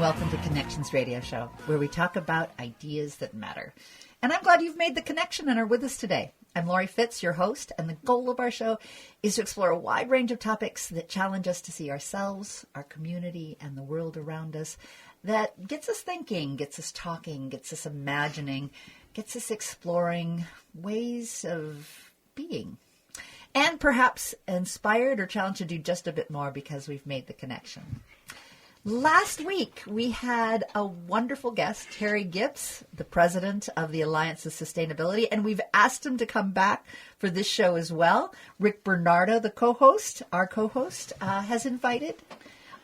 welcome to Connections Radio Show, where we talk about ideas that matter. And I'm glad you've made the connection and are with us today. I'm Lori Fitz, your host, and the goal of our show is to explore a wide range of topics that challenge us to see ourselves, our community, and the world around us. That gets us thinking, gets us talking, gets us imagining, gets us exploring ways of being. And perhaps inspired or challenged to do just a bit more because we've made the connection. Last week, we had a wonderful guest, Terry Gibbs, the president of the Alliance of Sustainability, and we've asked him to come back for this show as well. Rick Bernardo, the co-host, our co-host, has invited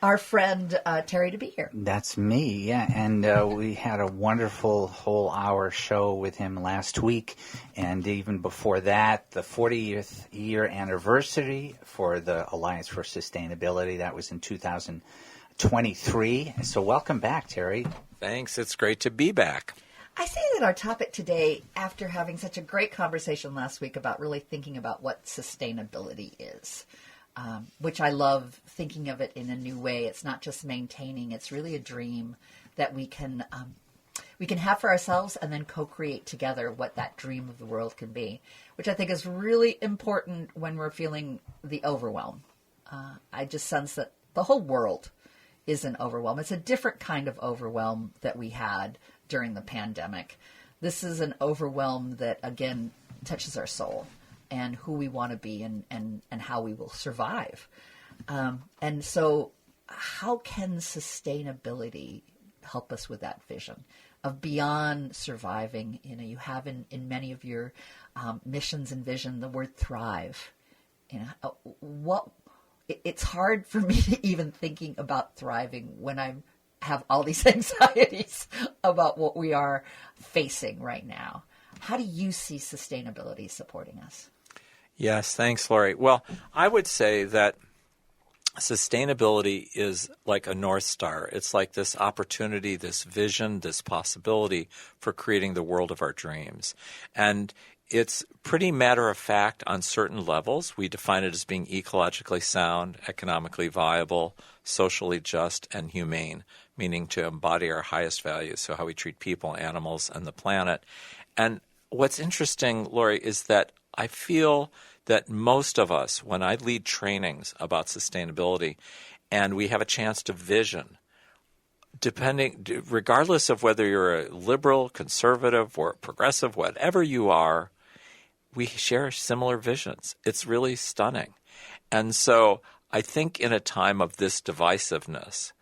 our friend Terry to be here. That's me, yeah. And we had a wonderful whole hour show with him last week. And even before that, the 40th year anniversary for the Alliance for Sustainability. That was in 2023. So welcome back, Terry. Thanks. It's great to be back. I say that our topic today, after having such a great conversation last week about really thinking about what sustainability is, which I love thinking of it in a new way. It's not just maintaining. It's really a dream that we can have for ourselves and then co-create together what that dream of the world can be, which I think is really important when we're feeling the overwhelm. I just sense that the whole world is an overwhelm. It's a different kind of overwhelm that we had during the pandemic. This is an overwhelm that, again, touches our soul and who we want to be and how we will survive. And so how can sustainability help us with that vision of beyond surviving? You know, you have in many of your missions and vision the word thrive. You know, it's hard for me to even thinking about thriving when I have all these anxieties about what we are facing right now. How do you see sustainability supporting us? Yes, thanks, Lori. Well, I would say that sustainability is like a North Star. It's like this opportunity, this vision, this possibility for creating the world of our dreams. And it's pretty matter of fact on certain levels. We define it as being ecologically sound, economically viable, socially just, and humane, meaning to embody our highest values, so how we treat people, animals, and the planet. And what's interesting, Lori, is that I feel that most of us, when I lead trainings about sustainability and we have a chance to vision, regardless of whether you're a liberal, conservative, or progressive, whatever you are, we share similar visions. It's really stunning. And so I think in a time of this divisiveness,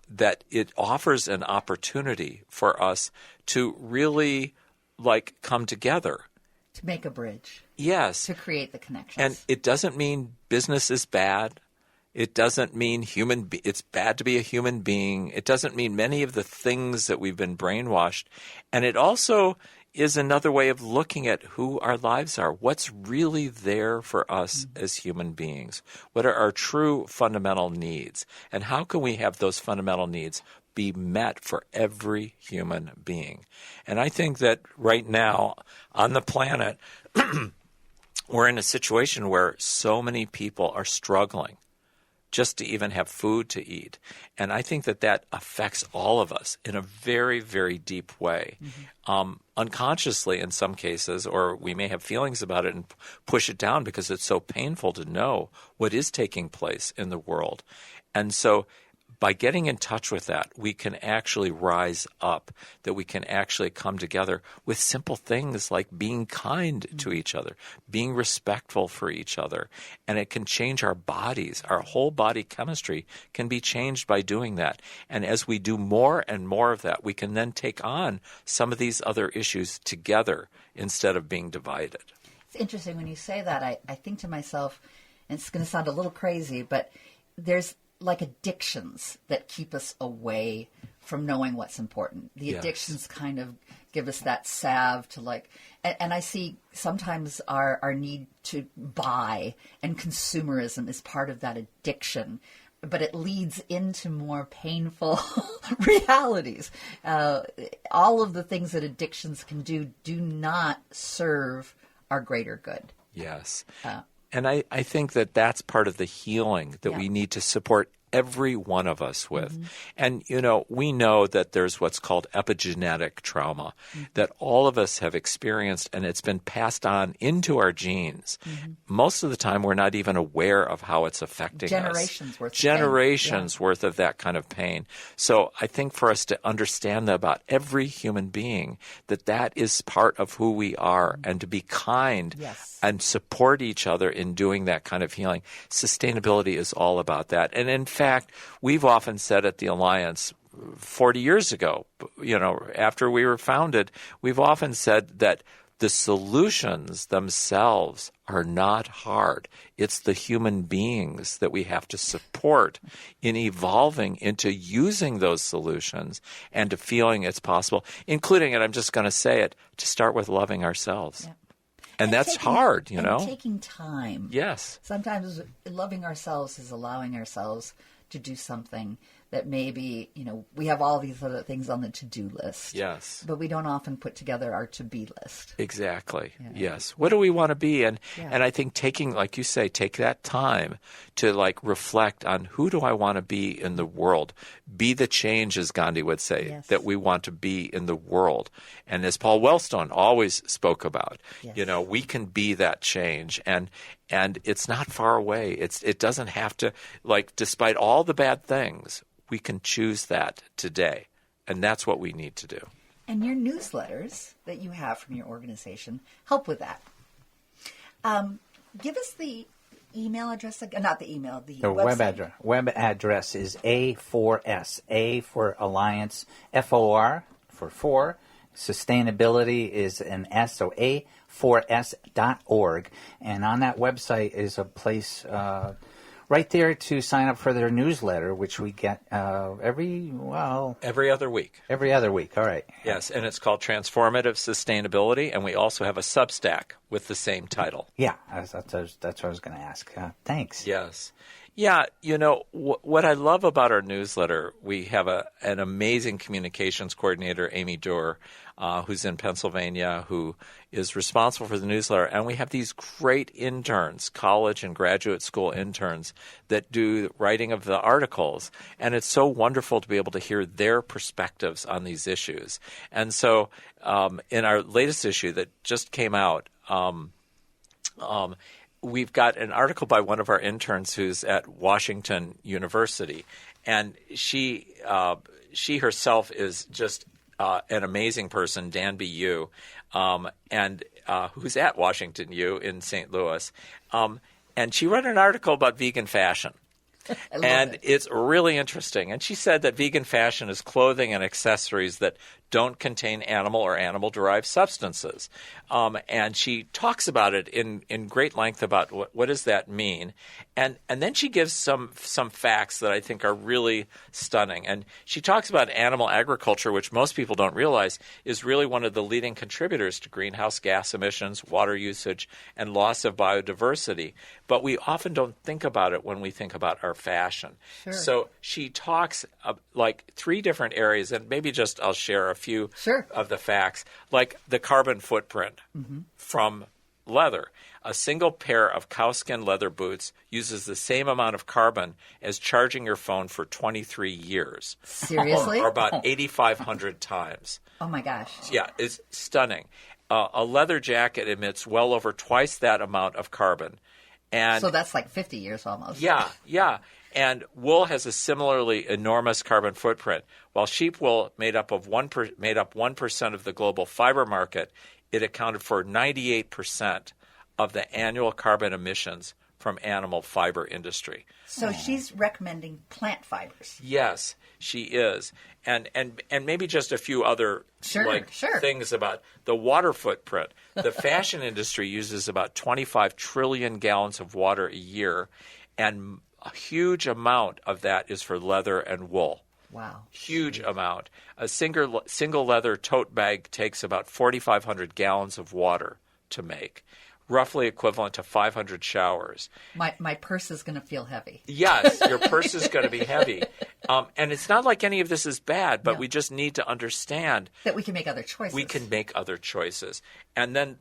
that it offers an opportunity for us to really come together. To make a bridge. Yes. To create the connections. And it doesn't mean business is bad. It doesn't mean it's bad to be a human being. It doesn't mean many of the things that we've been brainwashed. And it also is another way of looking at who our lives are. What's really there for us as human beings? What are our true fundamental needs? And how can we have those fundamental needs be met for every human being? And I think that right now on the planet, we're in a situation where so many people are struggling just to even have food to eat. And I think that affects all of us in a very, very deep way. Unconsciously in some cases, or we may have feelings about it and push it down because it's so painful to know what is taking place in the world. And so by getting in touch with that, we can actually rise up, that we can actually come together with simple things like being kind to each other, being respectful for each other. And it can change our bodies. Our whole body chemistry can be changed by doing that. And as we do more and more of that, we can then take on some of these other issues together instead of being divided. It's interesting when you say that. I think to myself, and it's going to sound a little crazy, but there's like addictions that keep us away from knowing what's important. The addictions kind of give us that salve to and I see sometimes our need to buy and consumerism is part of that addiction, but it leads into more painful realities. All of the things that addictions can do not serve our greater good. Yes. And I think that that's part of the healing that we need to support every one of us with. Mm-hmm. And, we know that there's what's called epigenetic trauma that all of us have experienced, and it's been passed on into our genes. Most of the time, we're not even aware of how it's affecting Generations us. worth of pain. Generations worth of that kind of pain. So I think for us to understand that about every human being, that is part of who we are, and to be kind Yes. and support each other in doing that kind of healing. Sustainability is all about that. And in fact, we've often said at the Alliance 40 years ago, after we were founded, we've often said that the solutions themselves are not hard. It's the human beings that we have to support in evolving into using those solutions and to feeling it's possible, including, and I'm just going to say it, to start with loving ourselves. Yeah. And that's taking, hard, and taking time. Yes. Sometimes loving ourselves is allowing ourselves to do something that maybe, we have all these other things on the to-do list. Yes. But we don't often put together our to-be list. Exactly. Yeah. Yes. What do we want to be? And I think taking, like you say, take that time to reflect on who do I want to be in the world. Be the change, as Gandhi would say, that we want to be in the world. And as Paul Wellstone always spoke about, we can be that change. And it's not far away. It doesn't have to, despite all the bad things, we can choose that today. And that's what we need to do. And your newsletters that you have from your organization help with that. Give us the email address, not the email, the website. Web address is A4S, A for Alliance, FOR for 4. Sustainability is an S, so A4S.org. And on that website is a place right there to sign up for their newsletter, which we get every other week. Every other week, all right. Yes, and it's called Transformative Sustainability, and we also have a Substack with the same title. Yeah, that's what I was going to ask. Thanks. Yes. Yeah, what I love about our newsletter, we have an amazing communications coordinator, Amy Doerr, who's in Pennsylvania, who is responsible for the newsletter. And we have these great interns, college and graduate school interns, that do writing of the articles. And it's so wonderful to be able to hear their perspectives on these issues. And so in our latest issue that just came out, we've got an article by one of our interns who's at Washington University, and she herself is just an amazing person, Danby Yu, and who's at Washington U in St. Louis, and she wrote an article about vegan fashion. And it's really interesting. And she said that vegan fashion is clothing and accessories that don't contain animal or animal-derived substances. And she talks about it in great length about what does that mean. And then she gives some facts that I think are really stunning. And she talks about animal agriculture, which most people don't realize is really one of the leading contributors to greenhouse gas emissions, water usage, and loss of biodiversity. But we often don't think about it when we think about our fashion. Sure. So she talks like 3 different areas, and maybe just I'll share a few of the facts, like the carbon footprint from leather. A single pair of cowskin leather boots uses the same amount of carbon as charging your phone for 23 years. Seriously? Or about 8,500 times. Oh, my gosh. Yeah, it's stunning. A leather jacket emits well over twice that amount of carbon. And so that's like 50 years almost. Yeah. And wool has a similarly enormous carbon footprint. While sheep wool made up 1% of the global fiber market, it accounted for 98% of the annual carbon emissions from animal fiber industry. So she's recommending plant fibers. Yes, she is. And maybe just a few other things about the water footprint. The fashion industry uses about 25 trillion gallons of water a year, and a huge amount of that is for leather and wool. Wow. Huge amount. A single leather tote bag takes about 4,500 gallons of water to make, roughly equivalent to 500 showers. My purse is going to feel heavy. Yes, your purse is going to be heavy. And it's not like any of this is bad, but we just need to understand that we can make other choices. We can make other choices. And then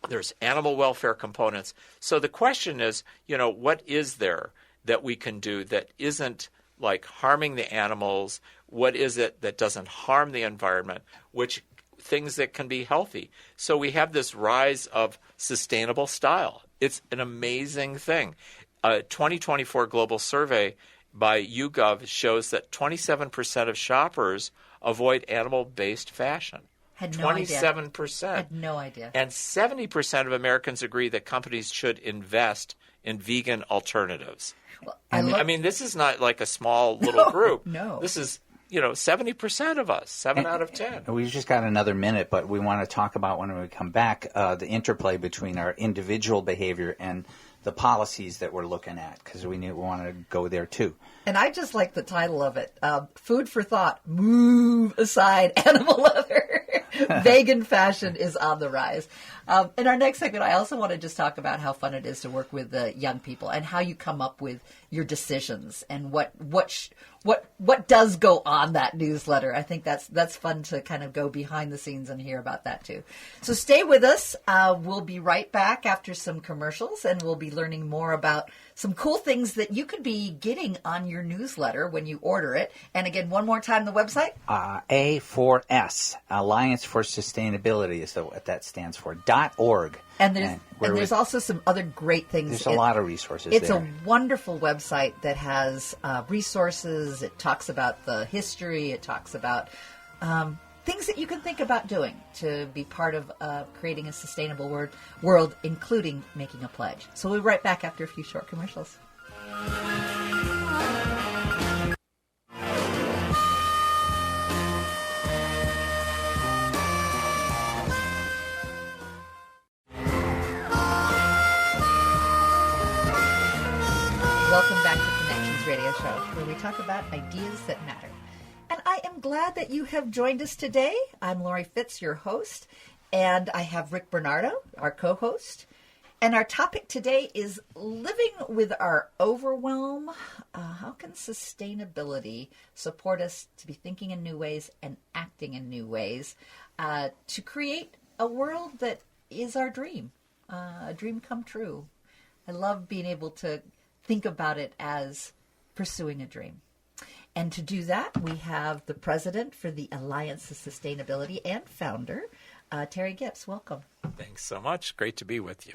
There's animal welfare components. So the question is, what is there that we can do that isn't like harming the animals? What is it that doesn't harm the environment? Which things that can be healthy? So we have this rise of sustainable style. It's an amazing thing. A 2024 global survey by YouGov shows that 27% of shoppers avoid animal-based fashion. Had no idea. 27%. Had no idea. And 70% of Americans agree that companies should invest in vegan alternatives. Well, I mean, this is not like a small little group. No. This is, 70% of us, 7 out of 10. We've just got another minute, but we want to talk about when we come back the interplay between our individual behavior and the policies that we're looking at, because we want to go there too. And I just like the title of it, Food for Thought, Move Aside Animal Leather. Vegan fashion is on the rise. In our next segment, I also want to just talk about how fun it is to work with young people and how you come up with your decisions and what does go on that newsletter. I think that's fun to kind of go behind the scenes and hear about that too. So stay with us. We'll be right back after some commercials, and we'll be learning more about some cool things that you could be getting on your newsletter when you order it. And again, one more time, the website? A4S, Alliance for Sustainability is what that stands for, .org. And there's also some other great things. There's a lot of resources It's there. a wonderful website that has resources. It talks about the history. It talks about things that you can think about doing to be part of creating a sustainable world, including making a pledge. So we'll be right back after a few short commercials. Welcome back to Connections Radio Show, where we talk about ideas that matter. And I am glad that you have joined us today. I'm Lori Fitz, your host, and I have Rick Bernardo, our co-host. And our topic today is living with our overwhelm. How can sustainability support us to be thinking in new ways and acting in new ways to create a world that is our dream, a dream come true? I love being able to think about it as pursuing a dream. And to do that, we have the president for the Alliance of Sustainability and founder, Terry Gips. Welcome. Thanks so much. Great to be with you.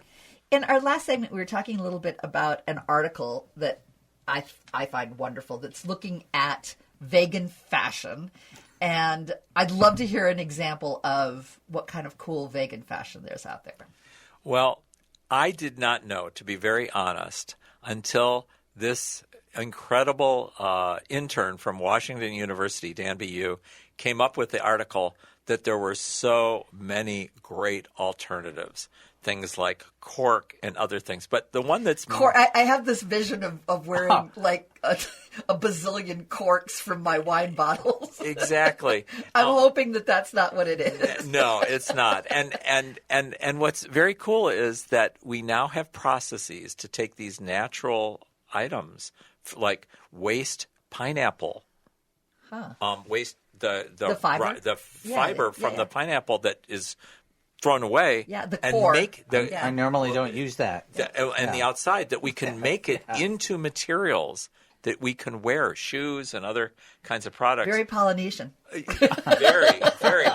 In our last segment, we were talking a little bit about an article that I find wonderful that's looking at vegan fashion. And I'd love to hear an example of what kind of cool vegan fashion there's out there. Well, I did not know, to be very honest, until this incredible intern from Washington University, Dan BU, came up with the article that there were so many great alternatives, things like cork and other things. But the one that's cork, I have this vision of wearing like a bazillion corks from my wine bottles. Exactly. I'm hoping that that's not what it is. No, it's not. And what's very cool is that we now have processes to take these natural items like waste pineapple, waste the fiber, from the pineapple that is thrown away, the and core. make the. I normally don't use that. The outside, that we can make it into materials that we can wear, shoes and other kinds of products. Very Polynesian. Very, very.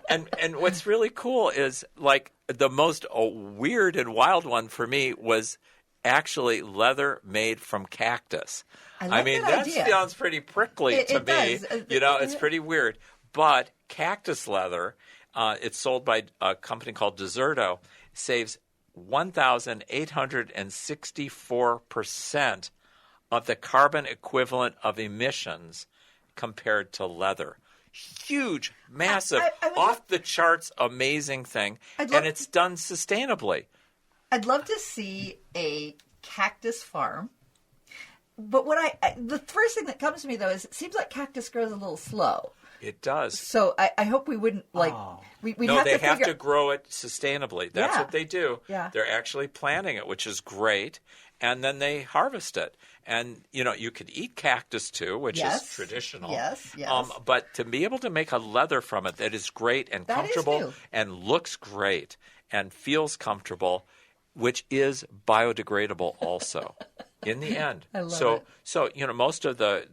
And what's really cool is, like, the most weird and wild one for me was actually leather made from cactus. I mean, that idea. sounds pretty prickly to me. Does. It's pretty weird. But cactus leather, it's sold by a company called Deserto, saves 1,864% of the carbon equivalent of emissions compared to leather. Huge, massive, off-the-charts, amazing thing. And it's done sustainably. I'd love to see a cactus farm. But the first thing that comes to me, though, is it seems like cactus grows a little slow. It does. So I hope we wouldn't like we'd No, have they to have figure to grow it sustainably. That's Yeah. what they do. Yeah. They're actually planting it, which is great, and then they harvest it. And you could eat cactus too, which Yes. is traditional. Yes, yes. But to be able to make a leather from it that is great and That is comfortable new. and looks great and feels comfortable, which is biodegradable also in the end. I love so it. so most of the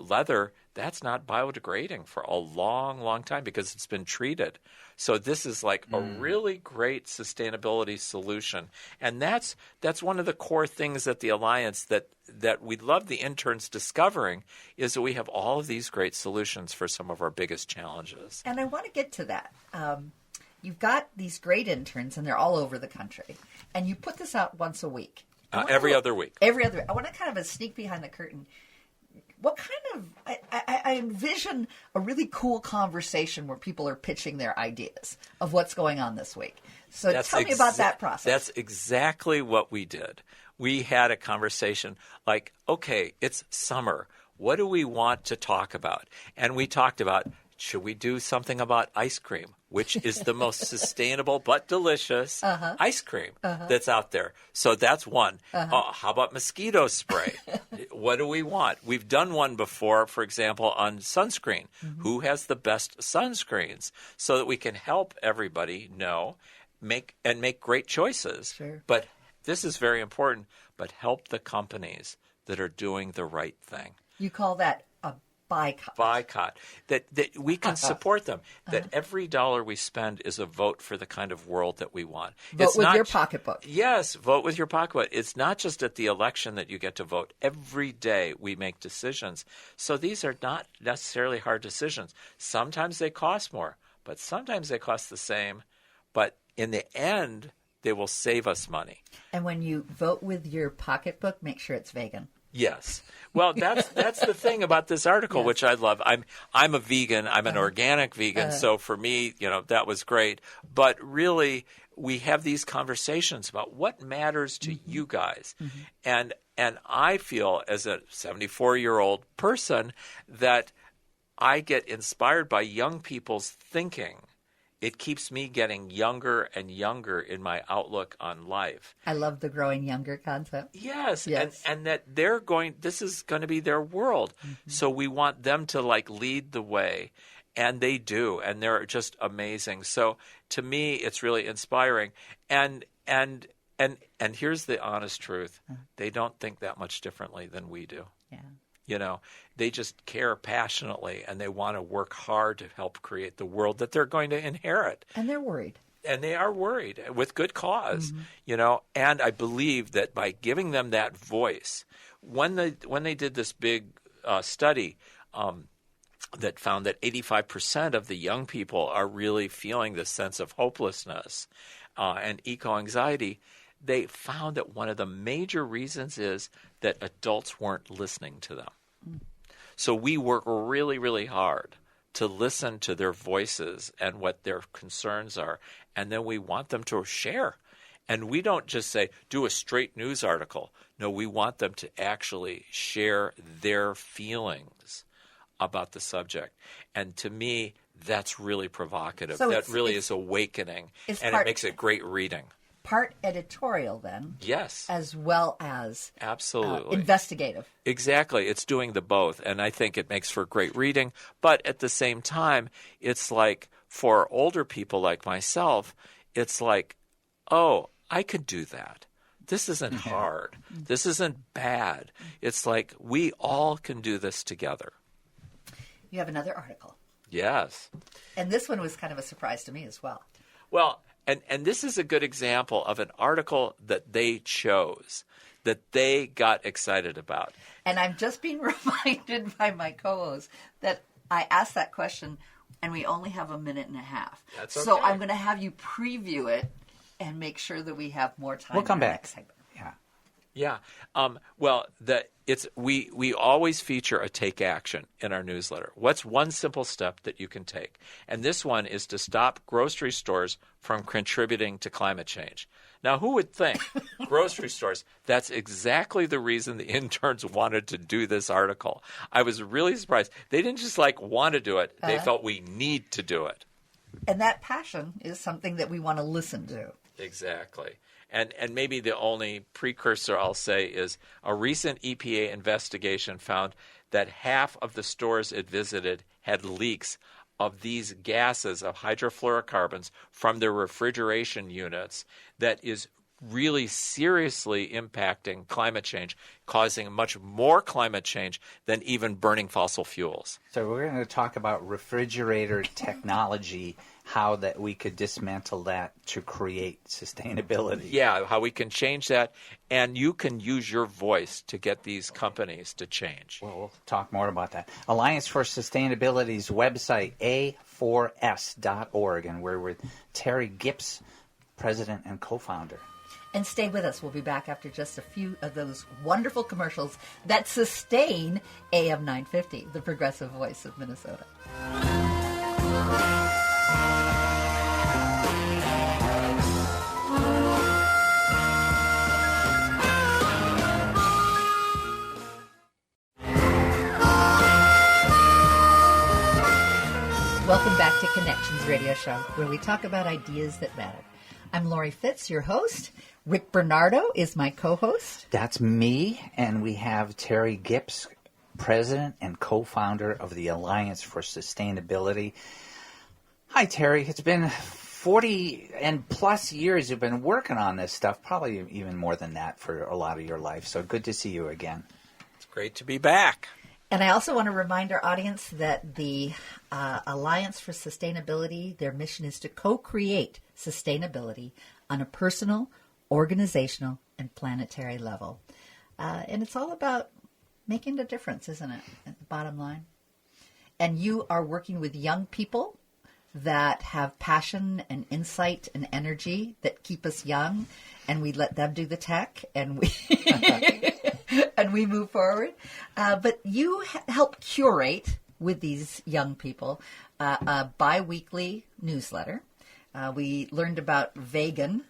leather, that's not biodegrading for a long, long time because it's been treated. So this is like a really great sustainability solution. And that's one of the core things at the Alliance that we love the interns discovering, is that we have all of these great solutions for some of our biggest challenges. And I want to get to that. You've got these great interns, and they're all over the country. And you put this out once a week. Every other week. Every other week. I want to kind of a sneak behind the curtain. What kind of... I envision a really cool conversation where people are pitching their ideas of what's going on this week. So tell me about that process. That's exactly what we did. We had a conversation like, okay, it's summer. What do we want to talk about? And we talked about, should we do something about ice cream, which is the most sustainable but delicious ice cream that's out there? So that's one. How about mosquito spray? What do we want? We've done one before, for example, on sunscreen. Who has the best sunscreens? So that we can help everybody know, make great choices. Sure. But this is very important, but help the companies that are doing the right thing. You call that a Boycott. That we can support them. That every dollar we spend is a vote for the kind of world that we want. Vote with your pocketbook. Yes, vote with your pocketbook. It's not just at the election that you get to vote. Every day we make decisions. So these are not necessarily hard decisions. Sometimes they cost more, but sometimes they cost the same. But in the end, they will save us money. And when you vote with your pocketbook, make sure it's vegan. Yes. Well, that's the thing about this article, Yes. which I love. I'm a vegan. I'm an organic vegan. So for me, that was great. But really, we have these conversations about what matters to you guys. And I feel, as a 74-year-old person, that I get inspired by young people's thinking. It keeps me getting younger and younger in my outlook on life. I love the growing younger concept. Yes. Yes. And that this is going to be their world. So we want them to lead the way. And they do. And they're just amazing. So to me, it's really inspiring. And here's the honest truth. They don't think that much differently than we do. Yeah. They just care passionately, and they want to work hard to help create the world that they're going to inherit. And they're worried. And they are worried with good cause, And I believe that by giving them that voice, when they did this big study that found that 85% of the young people are really feeling this sense of hopelessness and eco-anxiety, they found that one of the major reasons is that adults weren't listening to them. So we work really, really hard to listen to their voices and what their concerns are, and then we want them to share. And we don't just say, do a straight news article. No, we want them to actually share their feelings about the subject. And to me, that's really provocative. So that really is awakening, and it makes it great reading. Part editorial, then. Yes. As well as Absolutely. Investigative. Exactly. It's doing the both. And I think it makes for great reading. But at the same time, it's like for older people like myself, it's like, oh, I could do that. This isn't hard. This isn't bad. It's like we all can do this together. You have another article. Yes. And this one was kind of a surprise to me as well. Well, and this is a good example of an article that they chose, that they got excited about. And I'm just being reminded by my co-host that I asked that question and we only have a minute and a half. That's okay. So I'm going to have you preview it and make sure that we have more time. We'll come for the back. next segment. Yeah. Yeah. Well, we always feature a take action in our newsletter. What's one simple step that you can take? And this one is to stop grocery stores from contributing to climate change. Now, who would think grocery stores? That's exactly the reason the interns wanted to do this article. I was really surprised. They didn't just want to do it. They felt we need to do it. And that passion is something that we want to listen to. Exactly. And maybe the only precursor I'll say is a recent EPA investigation found that half of the stores it visited had leaks of these gases of hydrofluorocarbons from their refrigeration units that is really seriously impacting climate change, causing much more climate change than even burning fossil fuels. So we're going to talk about refrigerator technology, how that we could dismantle that to create sustainability. Yeah, how we can change that, and you can use your voice to get these companies to change. Well, we'll talk more about that. Alliance for Sustainability's website, a4s.org, and we're with Terry Gips, president and co-founder. And stay with us. We'll be back after just a few of those wonderful commercials that sustain AM 950, the progressive voice of Minnesota. Welcome back to Connections Radio Show, where we talk about ideas that matter. I'm Lori Fitz, your host. Rick Bernardo is my co-host. That's me, and we have Terry Gips, president and co-founder of the Alliance for Sustainability. Hi, Terry. It's been 40 and plus years you've been working on this stuff, probably even more than that for a lot of your life. So good to see you again. It's great to be back. And I also want to remind our audience that the Alliance for Sustainability, their mission is to co-create sustainability on a personal, organizational, and planetary level. And it's all about making a difference, isn't it, at the bottom line? And you are working with young people that have passion and insight and energy that keep us young, and we let them do the tech, and we and we move forward. But you help curate with these young people a bi-weekly newsletter. We learned about vegan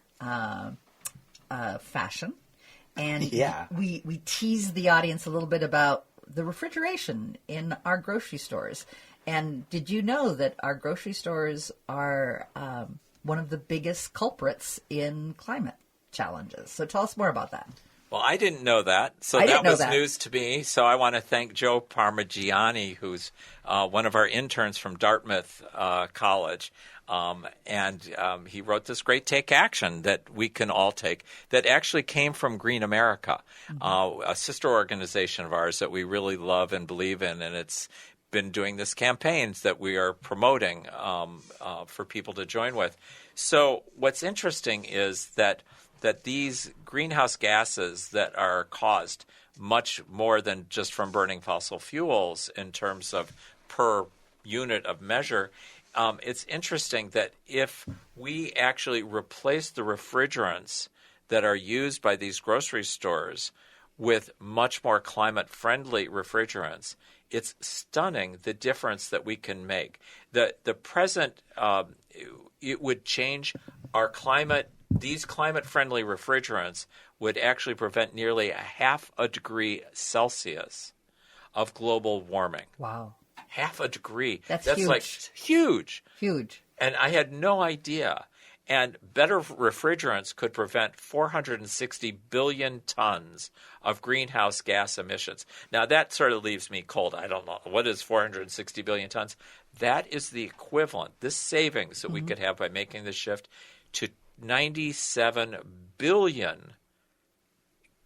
fashion, and we teased the audience a little bit about the refrigeration in our grocery stores. And did you know that our grocery stores are one of the biggest culprits in climate challenges? So tell us more about that. Well, I didn't know that, so that was news to me. So I want to thank Joe Parmigiani, who's one of our interns from Dartmouth College. And he wrote this great take action that we can all take that actually came from Green America, a sister organization of ours that we really love and believe in. And it's been doing this campaigns that we are promoting for people to join with. So what's interesting is that these greenhouse gases that are caused much more than just from burning fossil fuels in terms of per unit of measure, it's interesting that if we actually replace the refrigerants that are used by these grocery stores with much more climate-friendly refrigerants, it's stunning the difference that we can make. The present, it would change our climate. These climate-friendly refrigerants would actually prevent nearly a 0.5 degree Celsius of global warming. Wow. 0.5 degree. That's huge. Like huge. Huge. And I had no idea. And better refrigerants could prevent 460 billion tons of greenhouse gas emissions. Now, that sort of leaves me cold. I don't know. What is 460 billion tons? That is the equivalent, this savings that we could have by making this shift, to 97 billion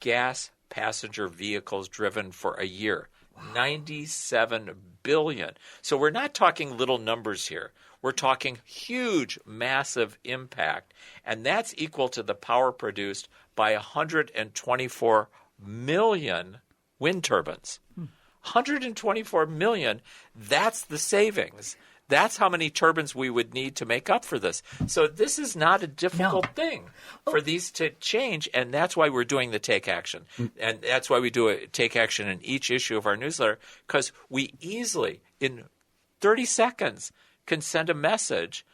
gas passenger vehicles driven for a year. Wow. 97 billion. So we're not talking little numbers here. We're talking huge, massive impact. And that's equal to the power produced by 124 million wind turbines. 124 million, that's the savings That's how many turbines we would need to make up for this. So this is not a difficult thing for these to change, and that's why we're doing the Take Action. And that's why we do a Take Action in each issue of our newsletter, because we easily, in 30 seconds, can send a message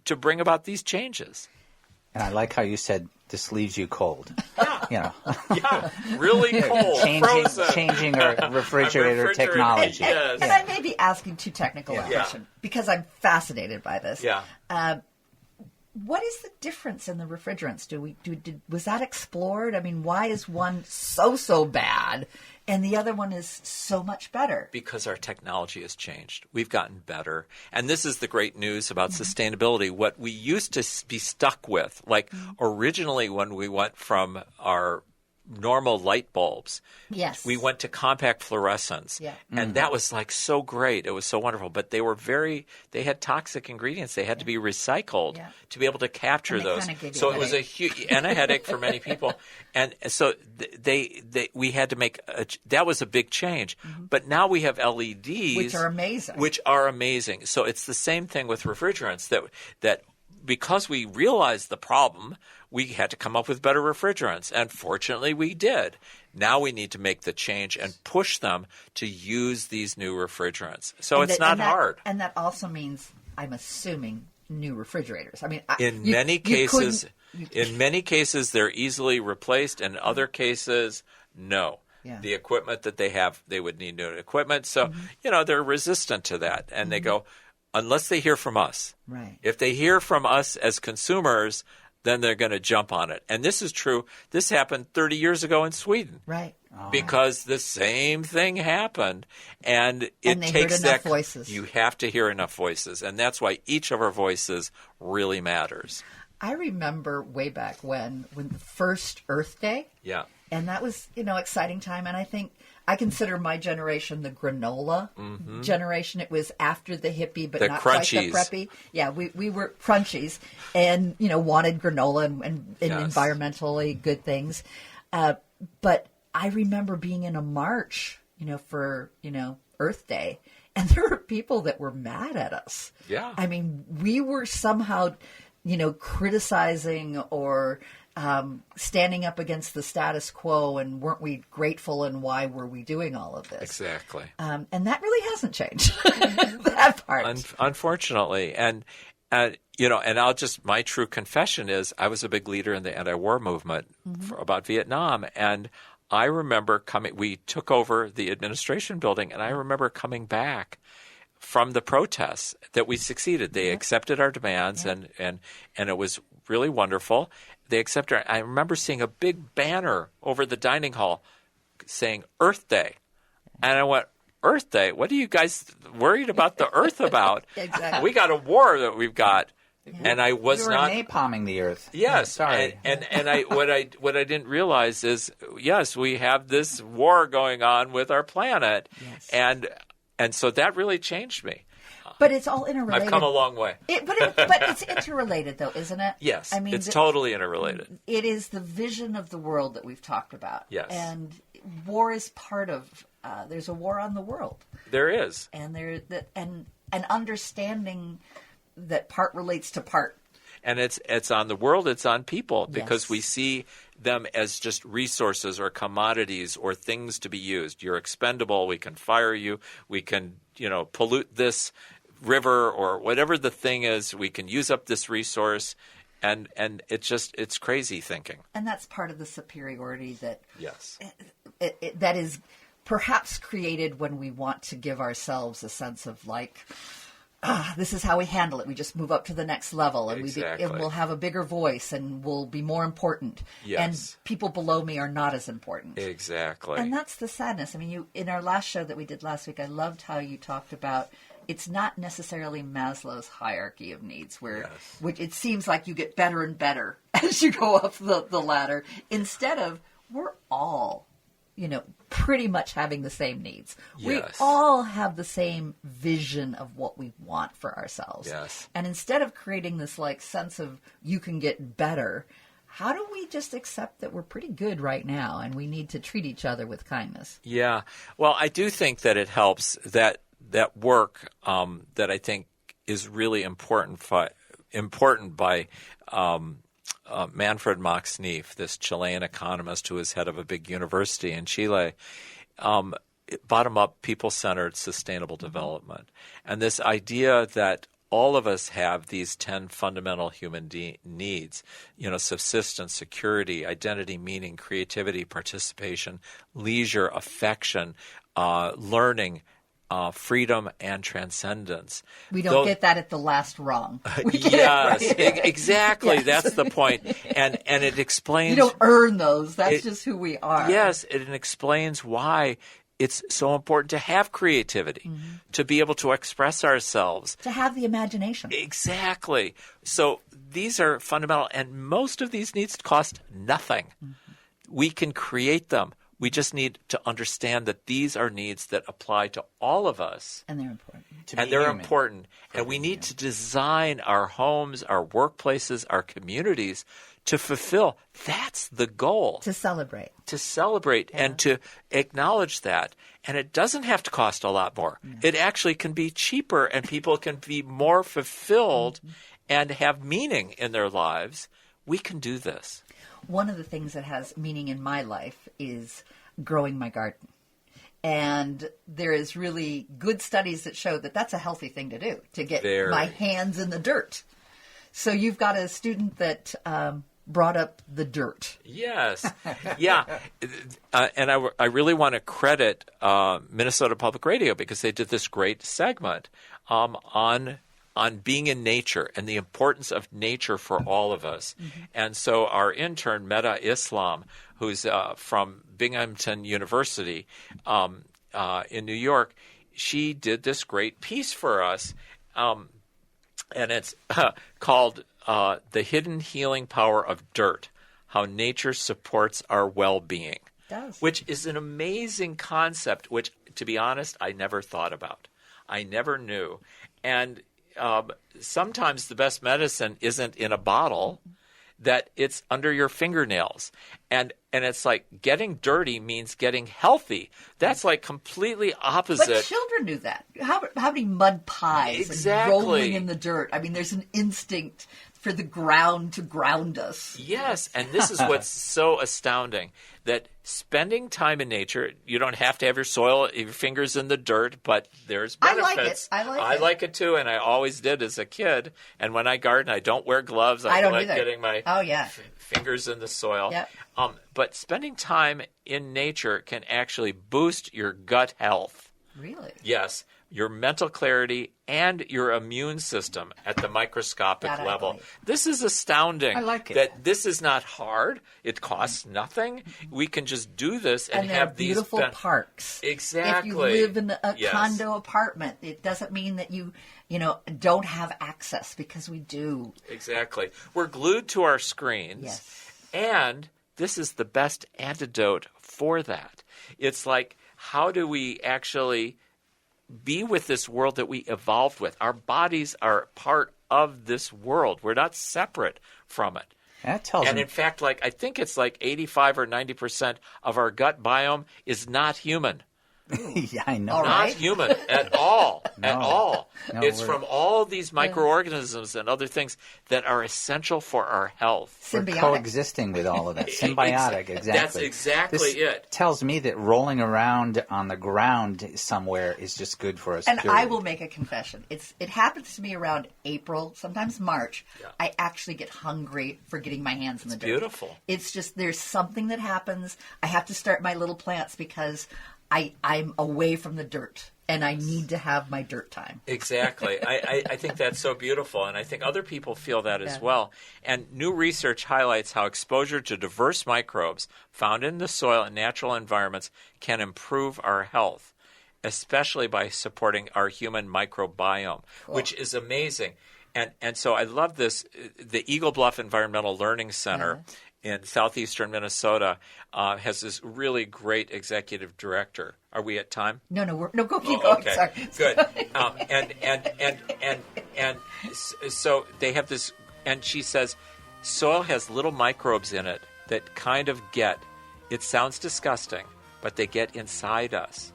to bring about these changes. And I like how you said this leaves you cold. Yeah. Really cold, frozen. Changing our refrigerator technology. Yes. And I may be asking too technical a question because I'm fascinated by this. Yeah. What is the difference in the refrigerants? Was that explored? I mean, why is one so bad and the other one is so much better? Because our technology has changed. We've gotten better. And this is the great news about sustainability. What we used to be stuck with, like originally when we went from our normal light bulbs, Yes. we went to compact fluorescents. Yeah. And that was like so great. It was so wonderful. But they had toxic ingredients. They had to be recycled to be able to capture And they those. kinda gave you So a it was a huge, and a headache for many people. And so we had to make, that was a big change. But now we have LEDs. Which are amazing. So it's the same thing with refrigerants that because we realized the problem, we had to come up with better refrigerants. And fortunately, we did. Now we need to make the change and push them to use these new refrigerants. So it's not hard. And that also means, I'm assuming, new refrigerators. I mean, in many cases, they're easily replaced. In other cases, no. Yeah. The equipment that they have, they would need new equipment. So, they're resistant to that. And they go, unless they hear from us. Right. If they hear from us as consumers, then they're going to jump on it. And this is true. This happened 30 years ago in Sweden. Right. Because the same thing happened. And it they takes heard enough voices. You have to hear enough voices. And that's why each of our voices really matters. I remember way back when the first Earth Day. Yeah. And that was, exciting time. And I think I consider my generation the granola generation. It was after the hippie, but The not crunchies. quite the preppy. Yeah, we were crunchies and, wanted granola and Yes. environmentally good things. But I remember being in a march, for, Earth Day. And there were people that were mad at us. Yeah. I mean, we were somehow, criticizing or standing up against the status quo, and weren't we grateful, and why were we doing all of this? Exactly. And that really hasn't changed. That part. Unfortunately. And my true confession is I was a big leader in the anti-war movement about Vietnam. And I remember we took over the administration building, and I remember coming back from the protests that we succeeded. They accepted our demands, and it was really wonderful. They accepted. I remember seeing a big banner over the dining hall saying Earth Day. And I went, Earth Day? What are you guys worried about the Earth about? Exactly. We got a war that we've got. And I was You were not napalming the Earth. Yes, Sorry. and what I didn't realize is, yes, we have this war going on with our planet, Yes. and so that really changed me. But it's all interrelated. I've come a long way. But it's interrelated, though, isn't it? Yes, I mean, it's totally interrelated. It is the vision of the world that we've talked about. Yes. And war is part of. There's a war on the world, There is. and and understanding that part relates to part. And it's on the world, it's on people, because Yes. we see them as just resources or commodities or things to be used. You're expendable, we can fire you, we can, pollute this river or whatever the thing is, we can use up this resource, and it's crazy thinking. And that's part of the superiority that Yes. that is perhaps created when we want to give ourselves a sense of this is how we handle it. We just move up to the next level, and Exactly. and we'll have a bigger voice, and we'll be more important. Yes. And people below me are not as important. Exactly. And that's the sadness. I mean, in our last show that we did last week, I loved how you talked about it's not necessarily Maslow's hierarchy of needs, which it seems like you get better and better as you go up the ladder, instead of we're all, pretty much having the same needs. Yes. We all have the same vision of what we want for ourselves. Yes. And instead of creating this sense of you can get better, how do we just accept that we're pretty good right now and we need to treat each other with kindness? Yeah. Well, I do think that it helps that work that I think is really important by Manfred Max-Neef, this Chilean economist who is head of a big university in Chile. Bottom-up, people-centered, sustainable development. And this idea that all of us have these 10 fundamental human needs, subsistence, security, identity, meaning, creativity, participation, leisure, affection, learning, freedom, and transcendence. We don't get that at the last rung. Yes, right. Exactly. Yes. That's the point. And it explains... You don't earn those. That's just who we are. Yes, it explains why it's so important to have creativity, to be able to express ourselves. To have the imagination. Exactly. So these are fundamental, and most of these needs cost nothing. We can create them. We just need to understand that these are needs that apply to all of us. And they're important. And they're important. And we need to design our homes, our workplaces, our communities to fulfill. That's the goal. To celebrate. To celebrate and to acknowledge that. And it doesn't have to cost a lot more. No. It actually can be cheaper, and people can be more fulfilled and have meaning in their lives. We can do this. One of the things that has meaning in my life is growing my garden. And there is really good studies that show that that's a healthy thing to do, to get my hands in the dirt. So you've got a student that brought up the dirt. Yes. Yeah. And I really want to credit Minnesota Public Radio because they did this great segment on being in nature and the importance of nature for all of us. And so our intern, Meta Islam, who's from Binghamton University in New York, she did this great piece for us. And it's called The Hidden Healing Power of Dirt, How Nature Supports Our Well-Being, which is an amazing concept, which, to be honest, I never thought about. I never knew. And sometimes the best medicine isn't in a bottle, that it's under your fingernails. And it's like getting dirty means getting healthy. That's like completely opposite. But children knew that. How many mud pies and rolling in the dirt? I mean, there's an instinct for the ground to ground us. Yes, and this is what's so astounding, that spending time in nature, you don't have to have your fingers in the dirt, but there's benefits. I like it too, and I always did as a kid. And when I garden, I don't wear gloves. I don't like getting my fingers in the soil. Yep. But spending time in nature can actually boost your gut health. Really? Yes. Your mental clarity and your immune system at the microscopic level. This is astounding. I like it. That this is not hard. It costs nothing. We can just do this and have these beautiful parks. Exactly. If you live in a condo apartment, it doesn't mean that you don't have access, because we do. Exactly. We're glued to our screens. Yes. And this is the best antidote for that. It's like, how do we actually be with this world that we evolved with? Our bodies are part of this world. We're not separate from it. That tells and in fact, I think it's like 85 or 90% of our gut biome is not human. Yeah, I know. Not human at all. At all. No, it's from all these microorganisms and other things that are essential for our health. Symbiotic. We're coexisting with all of that. Symbiotic, exactly. That's exactly it. Tells me that rolling around on the ground somewhere is just good for us. And I will make a confession. It happens to me around April, sometimes March. Yeah. I actually get hungry for getting my hands in the dirt. Beautiful. It's just, there's something that happens. I have to start my little plants because I'm away from the dirt, and I need to have my dirt time. Exactly. I think that's so beautiful, and I think other people feel that as well. And new research highlights how exposure to diverse microbes found in the soil and natural environments can improve our health, especially by supporting our human microbiome, which is amazing. And so I love this. The Eagle Bluff Environmental Learning Center in southeastern Minnesota has this really great executive director. Are we at time? No, go keep going. Okay. Sorry. Good. And so they have this, and she says, soil has little microbes in it that kind of it sounds disgusting, but they get inside us.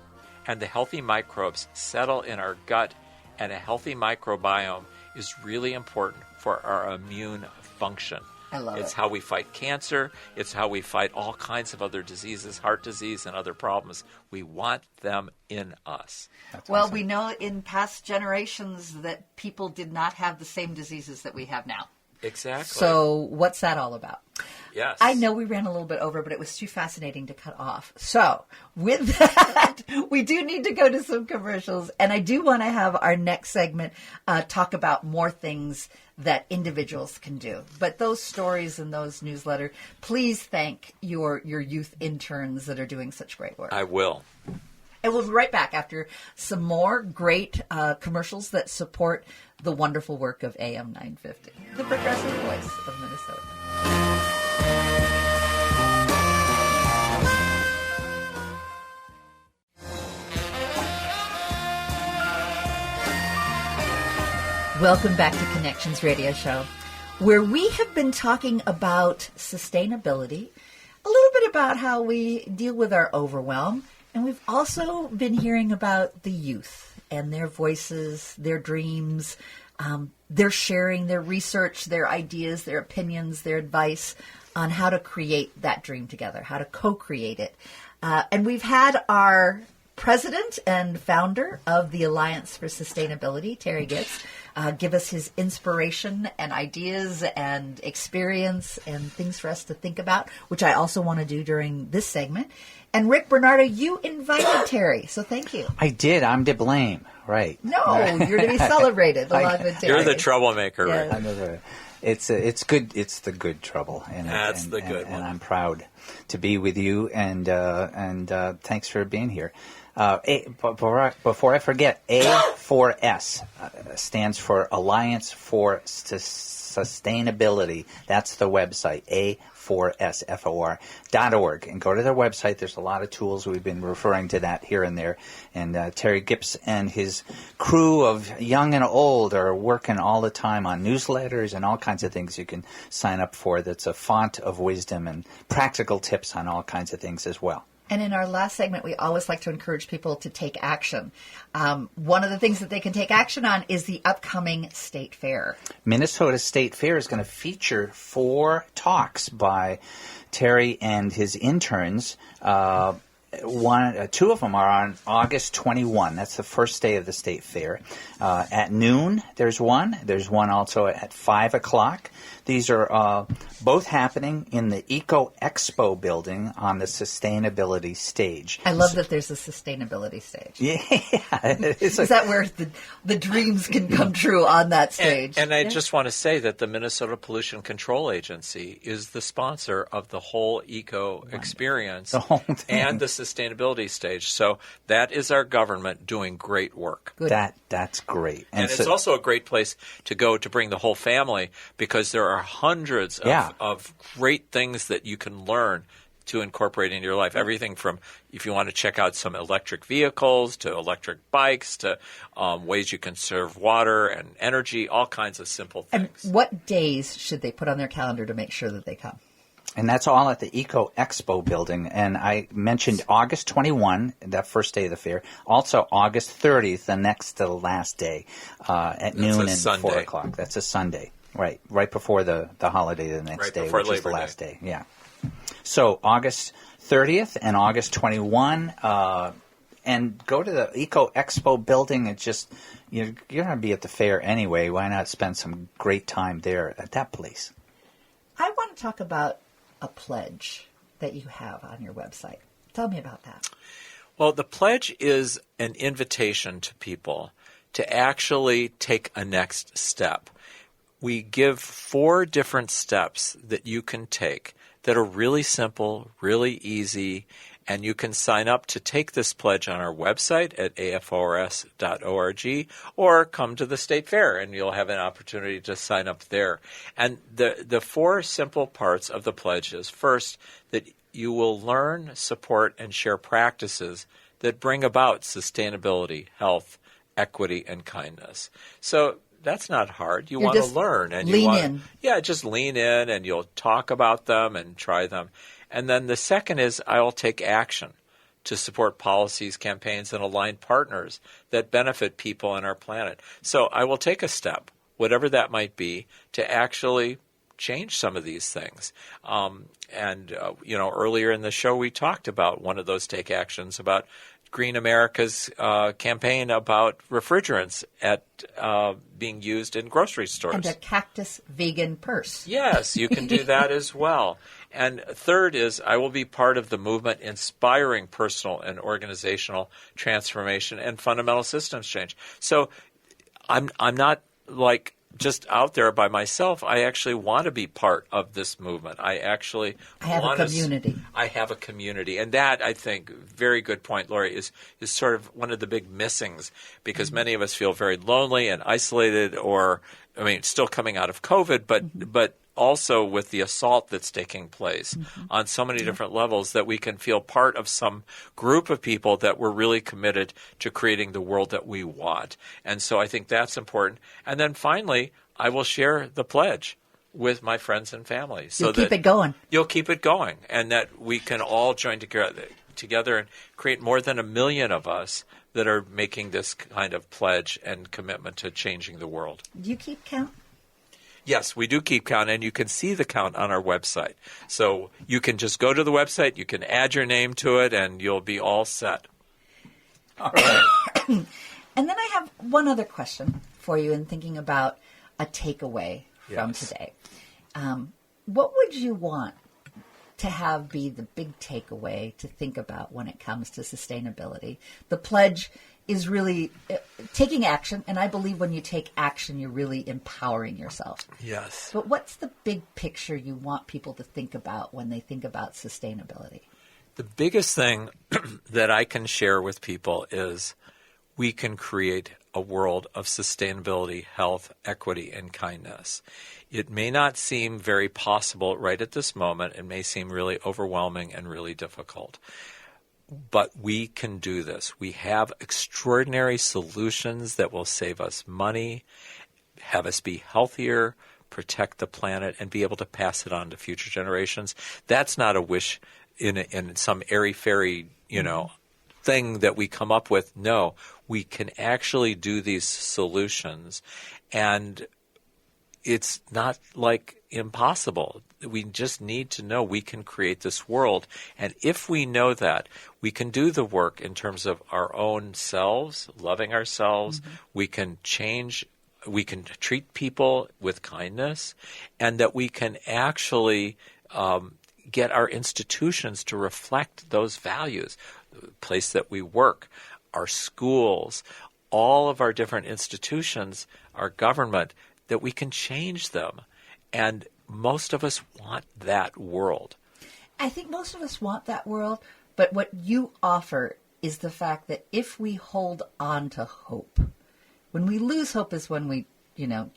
And the healthy microbes settle in our gut And a healthy microbiome is really important for our immune function. I love It's it. how we fight cancer. It's how we fight all kinds of other diseases, heart disease and other problems. We want them in us. Well, we know in past generations that people did not have the same diseases that we have now. Exactly. So what's that all about? Yes. I know we ran a little bit over, but it was too fascinating to cut off. So with that, we do need to go to some commercials. And I do want to have our next segment talk about more things that individuals can do. But those stories in those newsletters, please thank your youth interns that are doing such great work. I will. And we'll be right back after some more great commercials that support the wonderful work of AM 950, the progressive voice of Minnesota. Welcome back to Connections Radio Show, where we have been talking about sustainability, a little bit about how we deal with our overwhelm, and we've also been hearing about the youth and their voices, their dreams, their sharing, their research, their ideas, their opinions, their advice on how to create that dream together, how to co-create it. And we've had our president and founder of the Alliance for Sustainability, Terry Gibbs, give us his inspiration and ideas and experience and things for us to think about, which I also want to do during this segment. And Rick Bernardo, you invited Terry, so thank you. I did. I'm to blame. Right. No, you're to be celebrated along with Terry. You're the troublemaker, Yeah. Rick. I know it's good. It's the good trouble, and That's the good and one. I'm proud to be with you, and thanks for being here. Before I forget, A4S stands for Alliance for Sustainability. That's the website, A4SFOR.org. And go to their website. There's a lot of tools. We've been referring to that here and there. And Terry Gibbs and his crew of young and old are working all the time on newsletters and all kinds of things you can sign up for. That's a font of wisdom and practical tips on all kinds of things as well. And in our last segment, we always like to encourage people to take action. One of the things that they can take action on is the upcoming State Fair. Minnesota State Fair is going to feature 4 talks by Terry and his interns. 2 of them are on August 21. That's the first day of the State Fair. At noon, there's one. There's one also at 5 o'clock. These are both happening in the Eco Expo building on the sustainability stage. I love that there's a sustainability stage. Yeah. Is that where the dreams can come true on that stage? And I just want to say that the Minnesota Pollution Control Agency is the sponsor of the whole eco experience The whole thing. and the sustainability stage. So that is our government doing great work. Good. That's great. And it's also a great place to go to bring the whole family, because there are hundreds of great things that you can learn to incorporate into your life. Everything from, if you want to check out some electric vehicles to electric bikes to ways you conserve water and energy, all kinds of simple And things. what days should they put on their calendar to make sure that they come? And that's all at the Eco Expo building. And I mentioned August 21, that first day of the fair. Also August 30th, the next to the last day, at noon and Sunday. 4 o'clock. That's a Sunday. Right before the holiday the next Right day, before which is Labor the Day. last day. Yeah. So August 30th and August 21, and go to the Eco Expo building. It's just, you're going to be at the fair anyway. Why not spend some great time there at that place? I want to talk about a pledge that you have on your website. Tell me about that. Well, the pledge is an invitation to people to actually take a next step. We give 4 different steps that you can take that are really simple, really easy, and you can sign up to take this pledge on our website at afors.org or come to the State Fair and you'll have an opportunity to sign up there. And the 4 simple parts of the pledge is, first, that you will learn, support, and share practices that bring about sustainability, health, equity, and kindness. So that's not hard. You You're want to just learn. And lean you want, in. Yeah, just lean in and you'll talk about them and try them. And then the second is, I'll take action. to support policies, campaigns, and aligned partners that benefit people and our planet. So I will take a step, whatever that might be, to actually change some of these things. Earlier in the show we talked about one of those take actions about Green America's campaign about refrigerants being used in grocery stores. And a cactus vegan purse. Yes, you can do that as well. And third is I will be part of the movement inspiring personal and organizational transformation and fundamental systems change. So I'm not like just out there by myself. I actually want to be part of this movement. I have a community. I have a community. And that, I think, very good point, Lori, is sort of one of the big missings, because many of us feel very lonely and isolated, or, still coming out of COVID, but also with the assault that's taking place on so many different levels, that we can feel part of some group of people that we're really committed to creating the world that we want. And so I think that's important. And then finally, I will share the pledge with my friends and family. So you'll keep it going. You'll keep it going, and that we can all join together and create more than 1 million of us that are making this kind of pledge and commitment to changing the world. Do you keep count? Yes, we do keep count, and you can see the count on our website. So you can just go to the website, you can add your name to it, and you'll be all set. All right. And then I have one other question for you in thinking about a takeaway from today. What would you want to have be the big takeaway to think about when it comes to sustainability? The pledge is really taking action, and I believe when you take action, you're really empowering yourself. Yes. But what's the big picture you want people to think about when they think about sustainability? The biggest thing that I can share with people is we can create a world of sustainability, health, equity, and kindness. It may not seem very possible right at this moment. It may seem really overwhelming and really difficult. But we can do this. We have extraordinary solutions that will save us money, have us be healthier, protect the planet, and be able to pass it on to future generations. That's not a wish in some airy-fairy, thing that we come up with. No, we can actually do these solutions, and it's not like impossible. We just need to know we can create this world. And if we know that, we can do the work in terms of our own selves, loving ourselves. We can change, we can treat people with kindness, and that we can actually get our institutions to reflect those values. The place that we work, our schools, all of our different institutions, our government, that we can change them. And most of us want that world. I think most of us want that world, but what you offer is the fact that if we hold on to hope, when we lose hope is when we,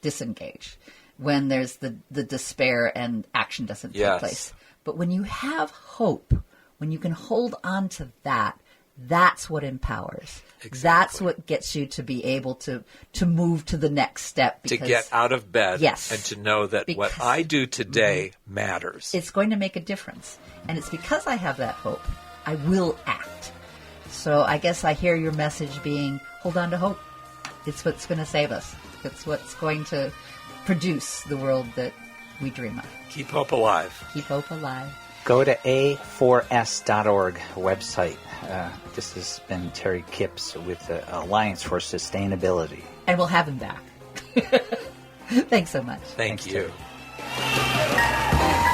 disengage, when there's the despair and action doesn't take place. But when you have hope, when you can hold on to that, that's what empowers. Exactly. That's what gets you to be able to move to the next step. To get out of bed, and to know that what I do today matters. It's going to make a difference. And it's because I have that hope, I will act. So I guess I hear your message being, hold on to hope. It's what's going to save us. It's what's going to produce the world that we dream of. Keep hope alive. Keep hope alive. Go to a4s.org website. This has been Terry Kipps with the Alliance for Sustainability. And we'll have him back. Thanks so much. Thanks you. Terry.